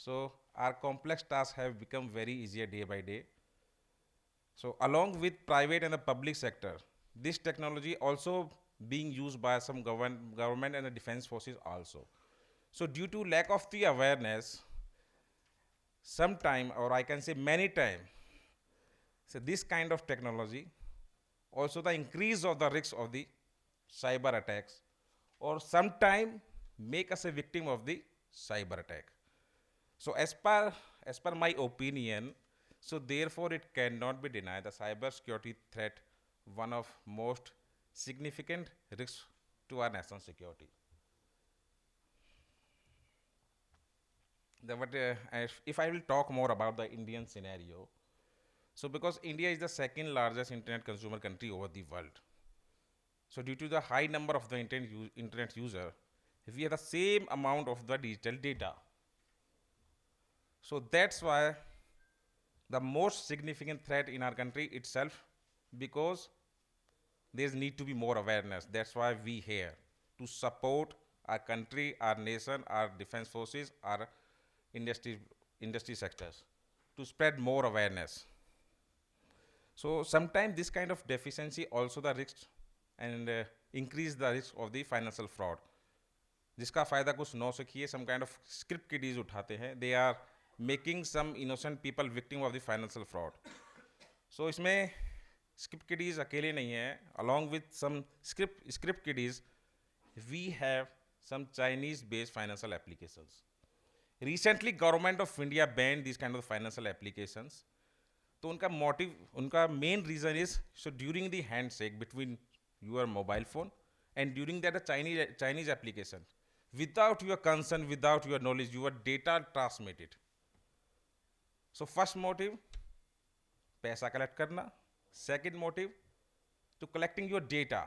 So our complex tasks have become very easier day by day. So along with private and the public sector, this technology also being used by some government and the defense forces also. So due to lack of the awareness, sometime or I can say many time, so this kind of technology, also the increase of the risk of the cyber attacks, or sometime make us a victim of the cyber attack. So as per my opinion, so therefore it cannot be denied the cyber security threat one of most significant risks to our national security. If I will talk more about the Indian scenario, so because India is the second largest internet consumer country over the world, so due to the high number of the internet user, we have the same amount of the digital data. So that's why the most significant threat in our country itself, because there need to be more awareness. That's why we here to support our country, our nation, our defense forces, our industry industry sectors, to spread more awareness. So sometimes this kind of deficiency also the risk and increase the risk of the financial fraud, जिसका फ़ायदा कुछ नौ सखिए some kind of script kiddies उठाते हैं, they are making some innocent people victim of the financial fraud. So इसमें script kiddies अकेले नहीं हैं, along with some script kiddies we have some Chinese based financial applications. Recently government of India ban this kind of financial applications. तो उनका motive, उनका main reason is so during the hand shake between your mobile phone and during that a Chinese application, without your consent, without your knowledge, your data transmitted. So first motive, पैसा collect करना. Second motive, to collecting your data.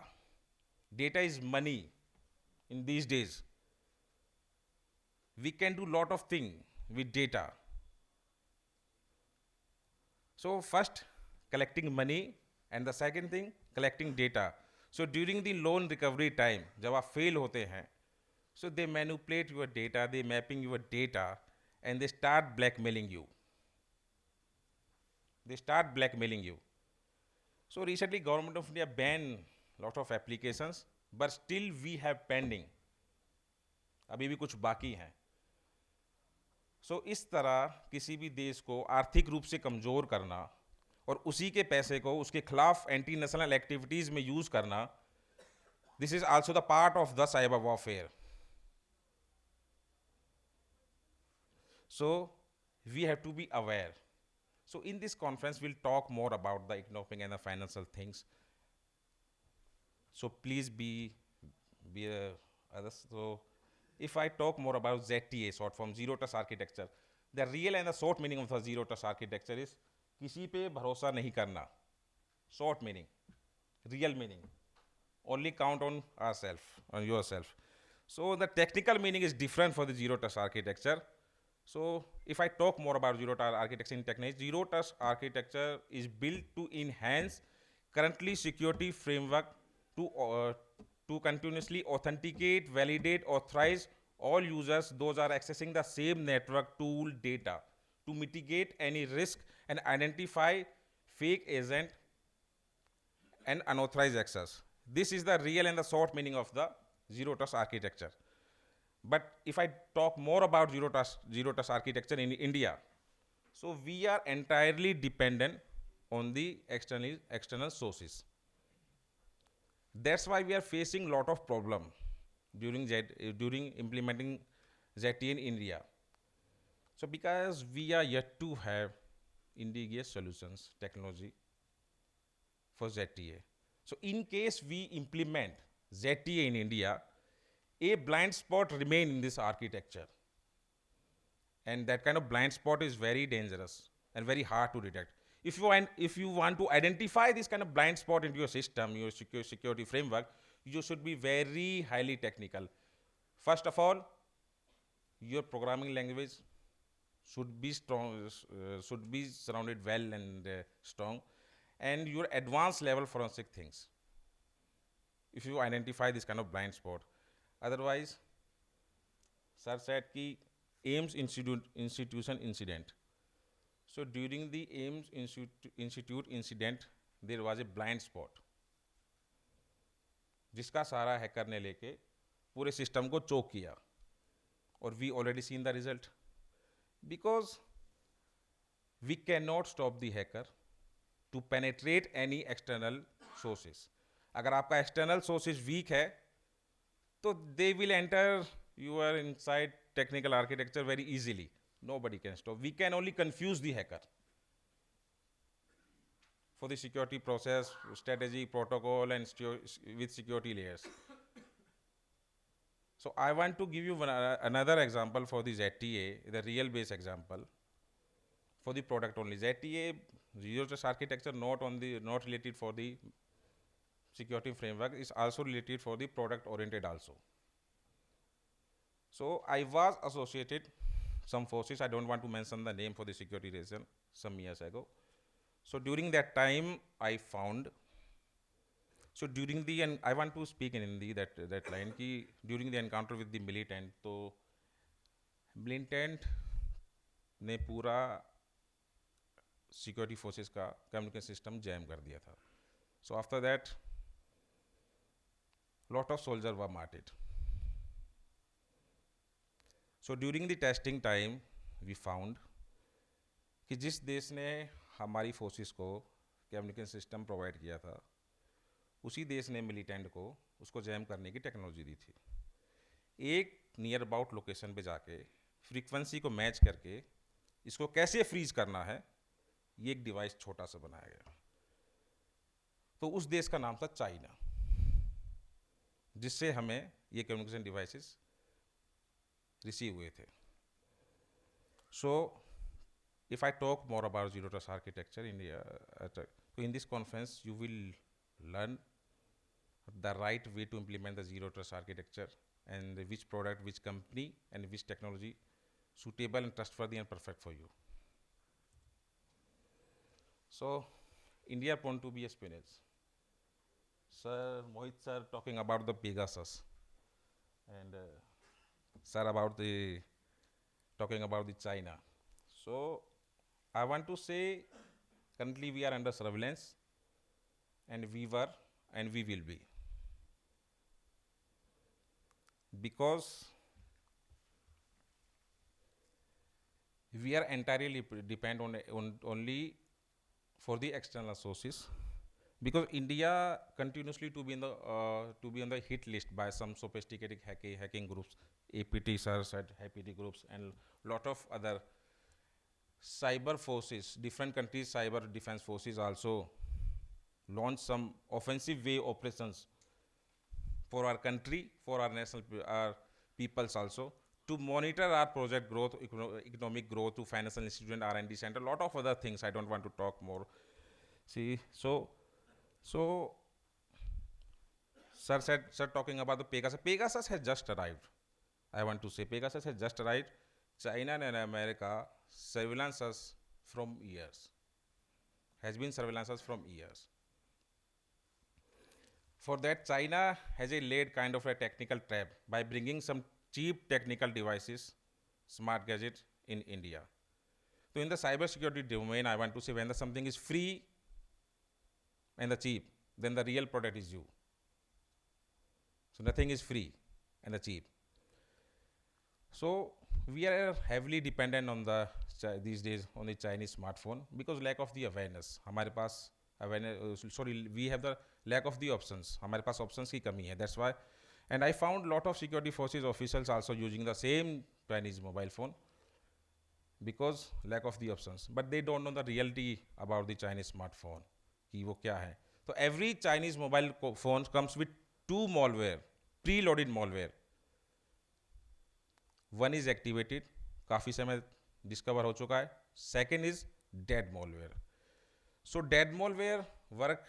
Data is money in these days. We can do lot of things with data. So first, collecting money, and the second thing, collecting data. So during the loan recovery time, जब आप fail होते हैं, so they manipulate your data, they mapping your data, and they start blackmailing you. They start blackmailing you. So recently, government of India banned lot of applications, but still we have pending. अभी भी कुछ बाकी हैं. So इस तरह किसी भी देश को आर्थिक रूप से कमजोर करना और उसी के पैसे को उसके खिलाफ एंटी नेशनल एक्टिविटीज में यूज करना, this is also the part of the cyber warfare. So we have to be aware. So in this conference, we'll talk more about the economic and the financial things. So please be others. So if I talk more about ZTA, short form Zero Trust Architecture, the real and the short meaning of the Zero Trust Architecture is किसी पे भरोसा नहीं करना. Short meaning, real meaning, only count on ourselves, on yourself. So the technical meaning is different for the Zero Trust Architecture. So if I talk more about Zero Trust Architecture in techniques, Zero Trust Architecture is built to enhance currently security framework to continuously authenticate, validate, authorize all users, those are accessing the same network tool data, to mitigate any risk and identify fake agent and unauthorized access. This is the real and the short meaning of the Zero Trust Architecture. But if I talk more about Zero Trust Architecture in India, so we are entirely dependent on the external sources. That's why we are facing lot of problem during implementing ZTE in India. So because we are yet to have indigenous solutions technology for ZTA. So in case we implement ZTA in India, a blind spot remain in this architecture, and that kind of blind spot is very dangerous and very hard to detect. If you want to identify this kind of blind spot into your system, your security framework, you should be very highly technical. First of all, your programming language should be strong, should be surrounded well and strong, and your advanced level forensic things, if you identify this kind of blind spot. Otherwise, sir said कि Ames Institution incident. So during the Institute incident, there was a blind spot जिसका सहारा hacker ने लेके पूरे system को choke किया, और we already seen the result, because we can not stop the hacker to penetrate any external sources. अगर आपका external sources weak है तो they will enter your inside technical architecture very easily. Nobody can stop. We can only confuse the hacker for the security process, strategy, protocol, and with security layers. So I want to give you another example for the ZTA, the real base example for the product only. ZTA, zero trust architecture, not related for the security framework, is also related for the product oriented also. So I was associated some forces, I don't want to mention the name for the security reason, some years ago. So during that time I found, so during the, and I want to speak in Hindi that line ki during the encounter with the militant, तो militant ने पूरा security forces का communication system jam कर दिया था. So after that lot of soldiers were martyred. So during the testing time we found कि जिस देश ने हमारी फोर्सेस को कम्युनिकेशन सिस्टम प्रोवाइड किया था, उसी देश ने मिलिटेंट को उसको जैम करने की टेक्नोलॉजी दी थी. एक नियर अबाउट लोकेशन पे जाके फ्रीक्वेंसी को मैच करके इसको कैसे फ्रीज करना है, ये एक डिवाइस छोटा सा बनाया गया. तो उस देश का नाम था चाइना, जिससे हमें ये कम्युनिकेशन डिवाइसेस रिसीव हुए थे. सो if I talk more about zero trust architecture in so in this conference you will learn the right way to implement the zero trust architecture, and which product, which company, and which technology suitable and trustworthy and perfect for you. So India prone to be espionage. Sir Mohit sir talking about the Pegasus, and sir about the talking about the China. So I want to say currently we are under surveillance, and we were and we will be, because we are entirely depend on only for the external sources, because India continuously to be on the hit list by some sophisticated hacking groups, APT sir said, APT groups, and lot of other cyber forces. Different countries cyber defense forces also launch some offensive way operations for our country, for our national our peoples also, to monitor our project growth, economic growth, to financial institution, R&D center, lot of other things. I don't want to talk more. See, so sir talking about the Pegasus. Pegasus has just arrived. I want to say Pegasus has just arrived. China and America surveillance us from years. Has been surveillance us from years. For that, China has laid kind of a technical trap by bringing some cheap technical devices, smart gadgets in India. So in the cybersecurity domain, I want to say when something is free and the cheap, then the real product is you. So nothing is free and the cheap. So we are heavily dependent on these days on the Chinese smartphone, because lack of the awareness. हमारे पास awareness, we have the lack of the options. हमारे पास options की कमी है. That's why, and I found lot of security forces officials also using the same Chinese mobile phone, because lack of the options. But they don't know the reality about the Chinese smartphone, कि वो क्या है. So every Chinese mobile phone comes with two malware, preloaded malware. One is activated, काफ़ी समय discover हो चुका है. Second is dead malware. So dead malware work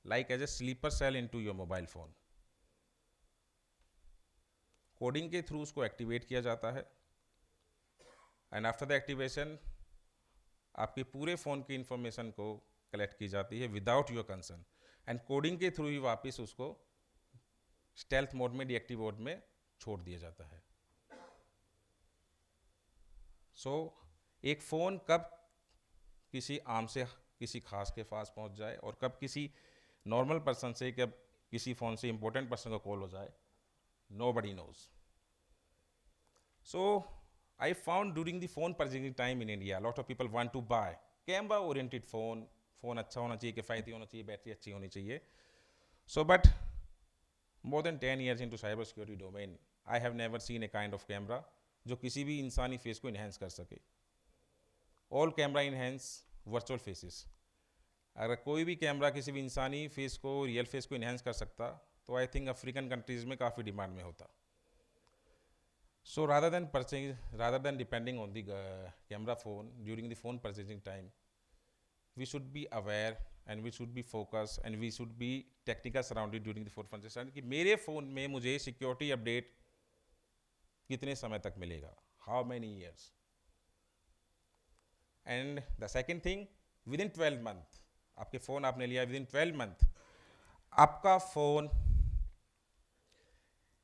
like as a sleeper cell into your mobile phone. Coding के through उसको activate किया जाता है, एंड आफ्टर द एक्टिवेशन आपके पूरे फ़ोन की इंफॉर्मेशन को कलेक्ट की जाती है without your concern, and coding के थ्रू ही वापस उसको स्टेल्थ मोड में, डीएक्टिव मोड में छोड़ दिया जाता है. सो एक फ़ोन कब किसी आम से किसी खास के पास पहुंच जाए और कब किसी नॉर्मल पर्सन से, कब किसी फ़ोन से इंपॉर्टेंट पर्सन का कॉल हो जाए, nobody knows. So I found during the phone purchasing time in India, a lot of people want to buy camera oriented phone. Phone अच्छा होना चाहिए, किफ़ायती होना चाहिए, बैटरी अच्छी होनी चाहिए. So but more than 10 years into cyber security domain, I have never seen a kind of camera जो किसी भी इंसानी फेस को इन्हेंस कर सके. All camera enhance virtual faces. अगर कोई भी कैमरा किसी भी इंसानी फेस को, रियल फेस को इन्हेंस कर सकता, तो आई थिंक अफ्रीकन कंट्रीज़ में काफ़ी डिमांड में होता. So rather than depending on the camera phone during the phone purchasing time, we should be aware and we should be focused and we should be technical surrounded during the phone purchasing time कि मेरे phone में मुझे security update कितने समय तक मिलेगा, how many years. And the second thing, within 12 month, आपके phone आपने लिया within 12 month, आपका फ़ोन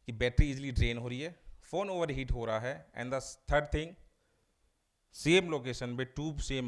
की बैटरी इजीली ड्रेन हो रही है, फ़ोन ओवर हीट हो रहा है. And the third thing, same location पे टू सेम